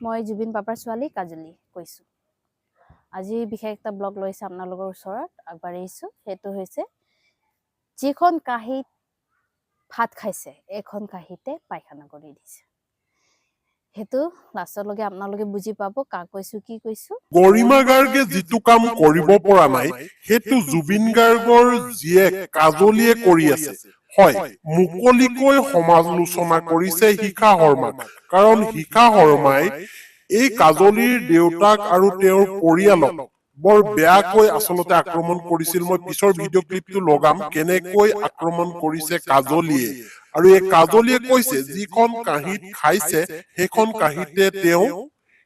মই জুবিন পাপাৰ ছোৱালী কাজলী কৈছোঁ। আজি বিশেষ এটা ব্লগ লৈছে আপোনালোকৰ ওচৰত আগবাঢ়িছোঁ। সেইটো হৈছে যিখন কাঁহীত ভাত খাইছে এখন কাঁহীতে পায়খানা কৰি দিছে। সেইটো লাষ্টলৈকে আপোনালোকে বুজি পাব কাক কৈছোঁ কি কৈছোঁ। গৰিমা গাৰ্গে যিটো কাম কৰিব পৰা নাই সেইটো জুবিন গাৰ্গৰ জীয়েক কাজলীয়ে কৰি আছে। হয়, মুকলিকৈ সমালোচনা কৰিছে শিখা শৰ্মাক, কাৰণ শিখা শৰ্মাই এই কাজলীৰ দেউতাক আৰু তেওঁৰ পৰিয়ালক বৰ বেয়াকৈ আচলতে আক্ৰমণ কৰিছিল। মই পিছৰ ভিডিঅ' ক্লিপটো লগাম কেনেকৈ আক্ৰমণ কৰিছে কাজলীয়ে। আৰু এই কাজলীয়ে কৈছে যিখন কাঁহীত খাইছে সেইখন কাঁহীতে তেওঁ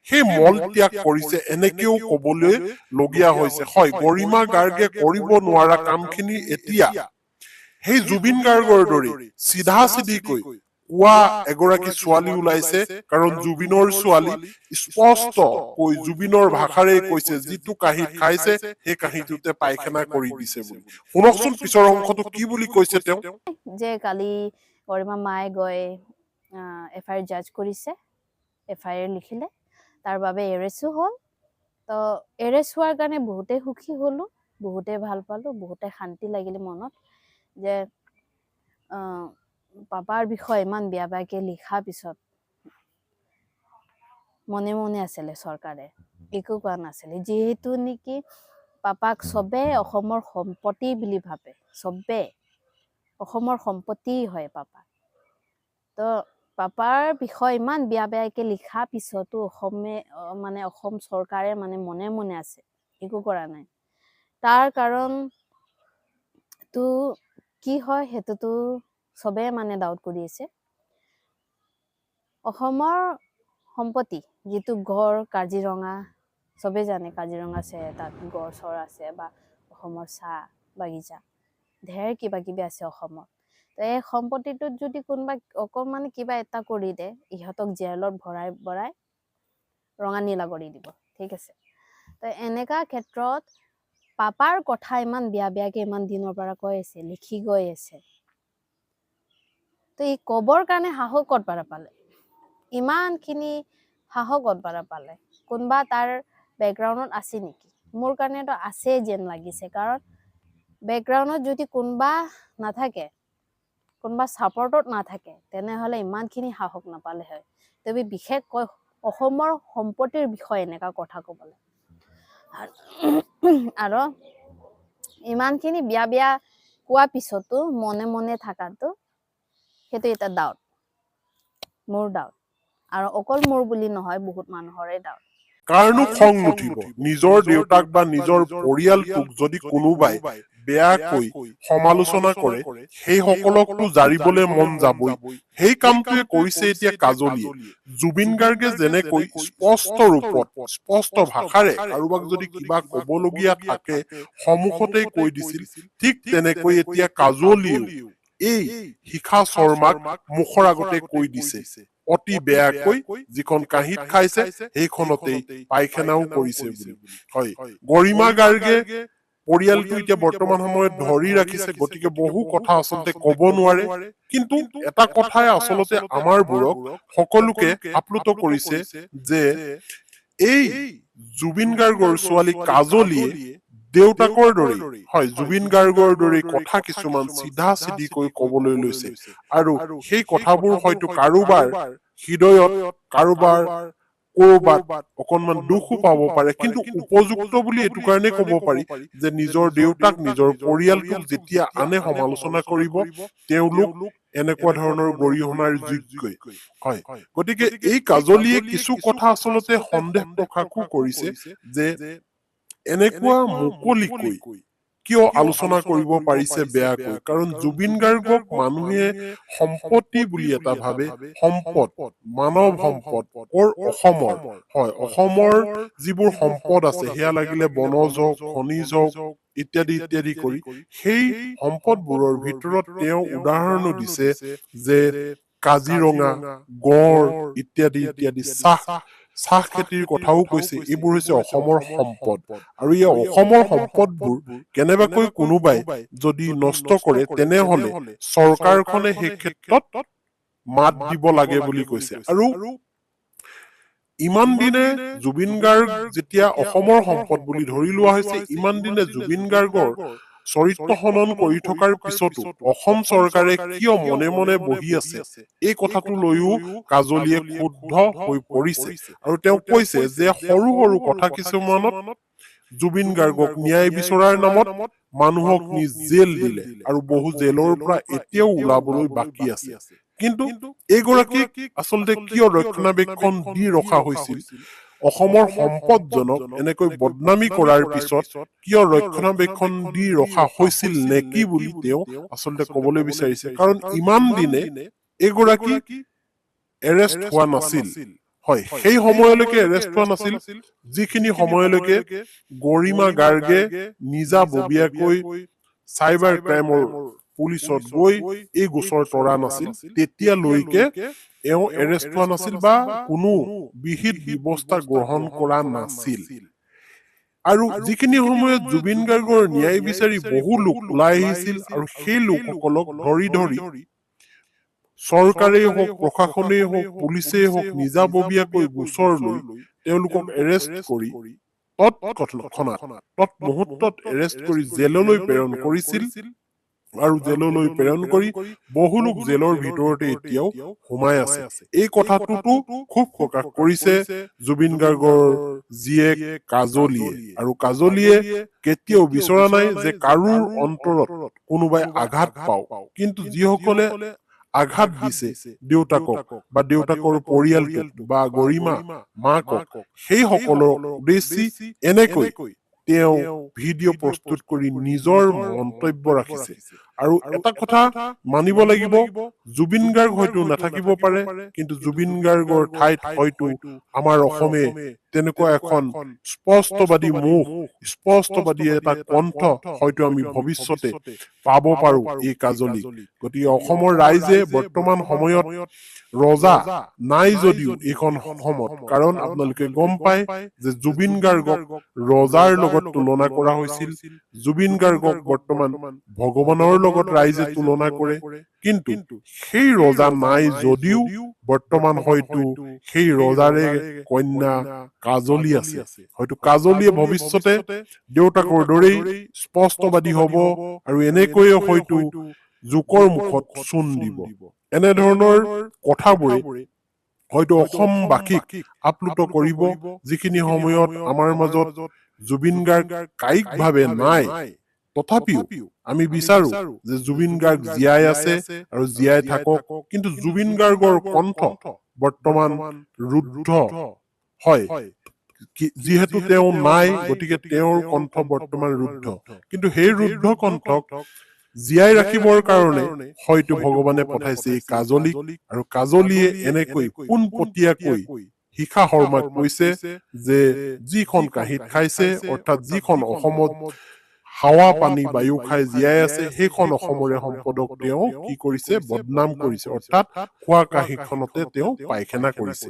সেই মল ত্যাগ কৰিছে, এনেকেও কবলৈ লগীয়া হৈছে। হয়, গৰিমা গাৰ্গে কৰিব নোৱাৰা কামখিনি এতিয়া সেই জুবিন গাৰ্গৰ দৰে চিধা চিধিকৈ কোৱা এগৰাকী ছোৱালী ওলাইছে, কাৰণ জুবিনৰ ছোৱালী স্পষ্টকৈ জুবিনৰ ভাষাৰে কৈছে যিটো কাঁহীত খাইছে সেই কাঁহীটোতে পায়খানা কৰি দিছে বুলি। শুনকচোন পিছৰ অংশটো কি বুলি কৈছে তেওঁ। যে কালি গৰিমা মায়ে গৈ FIR জাজ কৰিছে, FIR লিখিলে, তাৰ বাবে এৰেষ্টো হ'ল। তো এৰেষ্ট হোৱাৰ কাৰণে বহুতে সুখী হ'লোঁ, বহুতে ভাল পালোঁ, বহুতে শান্তি লাগিলে মনত যে পাপাৰ বিষয়ে ইমান বেয়া বেয়াকৈ লিখাৰ পিছত মনে মনে আছিলে চৰকাৰে, একো কোৱা নাছিলে। যিহেতু নেকি পাপাক চবে অসমৰ সম্পত্তি বুলি ভাবে, চবে অসমৰ সম্পত্তি হয় পাপা। তো পাপাৰ বিষয়ে ইমান বেয়া বেয়াকৈ লিখা পিছতো অসম চৰকাৰে মনে মনে আছে, একো কৰা নাই। তাৰ কাৰণটো কি হয় সেইটোতো চবে ডাউট কৰি আছে। অসমৰ সম্পত্তি যিটো গড়, কাজিৰঙা, চবে জানে কাজিৰঙা আছে, তাত গড় চৰ আছে, বা অসমৰ চাহ বাগিচা ঢেৰ কিবা কিবি আছে অসমত। তো এই সম্পত্তিটোত যদি কোনোবা অকণমান কিবা এটা কৰি দে, ইহঁতক জেলত ভৰাই ৰঙা নীলা কৰি দিব, ঠিক আছে। তো এনেকা ক্ষেত্ৰত পাপাৰ কথা ইমান বেয়া বেয়াকৈ ইমান দিনৰ পৰা কৈ আছে, লিখি গৈ আছে। তো এই ক'বৰ কাৰণে সাহস ক'ত পৰা পালে, ইমানখিনি সাহস ক'ত পৰা পালে? কোনোবা তাৰ বেকগ্ৰাউণ্ডত আছে নেকি? মোৰ কাৰণেতো আছে যেন লাগিছে, কাৰণ বেকগ্ৰাউণ্ডত যদি কোনোবা নাথাকে, কোনোবা ছাপৰ্টত নাথাকে, তেনেহ'লে ইমানখিনি সাহস নাপালে হয়। তুমি বিশেষকৈ অসমৰ সম্পত্তিৰ বিষয়ে এনেকুৱা কথা ক'বলৈ আৰু ইমানখিনি বেয়া বেয়া কোৱা পিছতো মনে মনে থকাটো, সেইটো এটা ডাউট, মোৰ ডাউট। আৰু অকল মোৰ বুলি নহয়, বহুত মানুহৰে ডাউট। কাৰণো খং নুঠিব নিজৰ দেউতাক বা নিজৰ পৰিয়ালটোক যদি কোনোবাই বেয়াকৈ সমালোচনা কৰে, সেই সকলকতো জাৰিবলৈ মন যাবই। সেই কামটোৱে কৰিছে এতিয়া কাজলীয়ে। জুবিন গাৰ্গে যেনেকৈ স্পষ্ট ৰূপত স্পষ্ট ভাষাৰে কাৰোবাক যদি কিবা ক'বলগীয়া থাকে সন্মুখতেই কৈ দিছিল, ঠিক তেনেকৈ এতিয়া কাজলীয়েও এই শিখা শৰ্মাক মুখৰ আগতে কৈ দিছে অতি বেয়াকৈ, যিখন কাঁহীত খাইছে সেইখনতেই পায়খানাও কৰিছে বুলি। হয়, গৰিমা গাৰ্গে পৰিয়ালটো এতিয়া বৰ্তমান সময়ত ধৰি ৰাখিছে, গতিকে বহু কথা আচলতে ক'ব নোৱাৰে। কিন্তু এটা কথাই আচলতে আমাৰবোৰক সকলোকে আপ্লুত কৰিছে যে এই জুবিন গাৰ্গৰ ছোৱালী কাজলীয়ে দেউতাকৰ দৰেই, হয়, জুবিন গাৰ্গৰ দৰেই কথা কিছুমান চিধা চিধিকৈ ক'বলৈ লৈছে। আৰু সেই কথাবোৰ হয়তো কাৰোবাৰ হৃদয়ত, কাৰোবাৰ ক'ৰবাত অকণমান দুখো পাব পাৰে, কিন্তু উপযুক্ত বুলি এইটো কাৰণে ক'ব পাৰি যে নিজৰ দেউতাক, নিজৰ পৰিয়ালটোক যেতিয়া আনে সমালোচনা কৰিব, তেওঁলোক এনেকুৱা ধৰণৰ গৰিহণাৰ যোগ্যই। হয়, গতিকে এই কাজলীয়ে কিছু কথা আচলতে সন্দেহ প্ৰকাশো কৰিছে যে এনেকুৱা মুকলিকৈ কিয় আলোচনা কৰিব পাৰিছে বেয়াকৈ। কাৰণ জুবিন গাৰ্গক মানুহে সম্পত্তি বুলি এটা ভাবে, সম্পদ, মানৱ সম্পদ, অসমৰ। হয়, অসমৰ যিবোৰ সম্পদ আছে সেয়া লাগিলে বনজ হওক, খনিজ হওক, ইত্যাদি ইত্যাদি কৰি সেই সম্পদবোৰৰ ভিতৰত তেওঁ উদাহৰণো দিছে যে কাজিৰঙা, গড় ইত্যাদি ইত্যাদি, চাহ খেতিৰ কথাও কৈছে। এইবোৰ হৈছে অসমৰ সম্পদ, আৰু এই অসমৰ সম্পদবোৰ কেনেবাকৈ কোনোবাই যদি নষ্ট কৰে তেনেহলে চৰকাৰখনে সেই ক্ষেত্ৰত মাত দিব লাগে বুলি কৈছে। আৰু ইমান দিনে জুবিন গাৰ্গ যেতিয়া অসমৰ সম্পদ বুলি ধৰি লোৱা হৈছে, ইমান দিনে জুবিন গাৰ্গৰ চৰিত্ৰ হনন কৰি থকাৰ পিছতো অসম চৰকাৰে কিয় মনে মনে বহি আছে, এই কথাটো লৈও কাজলীয়ে ক্ষুব্ধ হৈ পৰিছে। আৰু তেওঁ কৈছে যে সৰু সৰু কথা কিছুমানত জুবিন গাৰ্গক ন্যায় বিচৰাৰ নামত মানুহক নিজ জেল দিলে আৰু বহু জেলৰ পৰা এতিয়াও ওলাবলৈ বাকী আছে। কিন্তু এইগৰাকীক আচলতে কিয় ৰক্ষণাবেক্ষণ দি ৰখা হৈছিল? অসমৰ সম্পদজনক এনেকৈ বদনামী কৰাৰ পিছত কিয় ৰক্ষণাবেক্ষণ দি ৰখা হৈছিল নেকি বুলি তেওঁ আচলতে কবলৈ বিচাৰিছে। কাৰণ ইমান দিনে এইগৰাকী এৰেষ্ট হোৱা নাছিল। হয়, সেই সময়লৈকে এৰেষ্ট হোৱা নাছিল যিখিনি সময়লৈকে গৰিমা গাৰ্গে নিজাববীয়াকৈ চাইবাৰ ক্ৰাইমৰ পুলিচত গৈ এই গোচৰ তৰা নাছিল, তেতিয়ালৈকে এওঁ এৰেষ্ট হোৱা নাছিল বা কোনো বিহিত ব্যৱস্থা গ্ৰহণ কৰা নাছিল। আৰু যিখিনি সময়ত জুবিন গাৰ্গৰ ন্যায় বিচাৰি বহু লোক ওলাই আহিছিল আৰু সেই লোকসকলক ধৰি ধৰি চৰকাৰেই হওক, প্ৰশাসনেই হওক, পুলিচেই হওক নিজাববীয়াকৈ গোচৰ লৈ তেওঁলোকক এৰেষ্ট কৰি তৎমুহূৰ্তত এৰেষ্ট কৰি জেললৈ প্ৰেৰণ কৰিছিল। আৰু জেললৈ প্ৰেৰণ কৰি বহু লোক জেলৰ ভিতৰতে এতিয়াও সোমাই আছে। এই কথাটোতো খুব প্ৰকাশ কৰিছে জুবিন গাৰ্গৰ জীয়েক কাজলীয়ে। আৰু কাজলীয়ে কেতিয়াও বিচৰা নাই যে কাৰোৰ অন্তৰত কোনোবাই আঘাত পাওক, কিন্তু যিসকলে আঘাত দিছে দেউতাকক বা দেউতাকৰ পৰিয়ালটোক বা গৰিমা মাকক, সেই সকলৰ উদ্দেশ্যি এনেকৈ তেওঁ ভিডিঅ' প্ৰস্তুত কৰি নিজৰ মন্তব্য ৰাখিছে। আৰু এটা কথা মানিব লাগিব, জুবিন গাৰ্গ হয়তো নাথাকিব পাৰে, কিন্তু জুবিন গাৰ্গৰ ঠাইত হয়তো আমাৰ অসমে তেনেকুৱা এখন স্পষ্টবাদী মুখ, স্পষ্টবাদী এটা কণ্ঠ হয়তো আমি ভৱিষ্যতে পাব পাৰো এই কাজলীক। গতিকে অসমৰ ৰাইজে বৰ্তমান সময়ত ৰজা নাই যদিও এইখন অসমত, কাৰণ আপোনালোকে গম পায় যে জুবিন গাৰ্গক ৰজাৰ লগত তুলনা কৰা হৈছিল, জুবিন গাৰ্গক বৰ্তমান ভগৱানৰ লগত ৰাইজে তুলনা কৰে। কিন্তু সেই ৰজা নাই যদিও বৰ্তমান হয়তো সেই ৰজাৰে কন্যা কাজলী আছে। হয়তো কাজলীয়ে ভৱিষ্যতে দেউতাকৰ দৰেই স্পষ্টবাদী হব আৰু এনেকৈয়ে হয়তো জোকৰ মুখত চূণ দিব। এনেধৰণৰ কথাবোৰে হয়তো অসমবাসীক আপ্লুত কৰিব, যিখিনি সময়ত আমাৰ মাজত জুবিন গাৰ্গ কায়িকভাৱে নাই। তথাপিও আমি বিচাৰো যে জুবিন গাৰ্গ জীয়াই আছে আৰু জীয়াই থাকক, কিন্তু জুবিন গাৰ্গৰ কণ্ঠ বৰ্তমান ৰুদ্ধ হয়। যিহেতু তেওঁ নাই, গতিকে তেওঁৰ কণ্ঠ বৰ্তমান ৰুদ্ধ। কিন্তু সেই ৰুদ্ধ কণ্ঠক জীয়াই ৰাখিবৰ কাৰণে হয়তো ভগৱানে পঠাইছে এই কাজলীক, আৰু কাজলীয়ে এনেকৈ পোনপটীয়াকৈ শিখা শৰ্মাক কৈছে যে যিখন কাঁহীত খাইছে, অৰ্থাৎ যিখন অসমত হাৱা পানী বায়ু খাই জীয়াই আছে, সেইখন অসমৰে সম্পদক তেওঁ কি কৰিছে, বদনাম কৰিছে, অৰ্থাৎ খোৱা কাঁহীখনতে তেওঁ পায়খানা কৰিছে।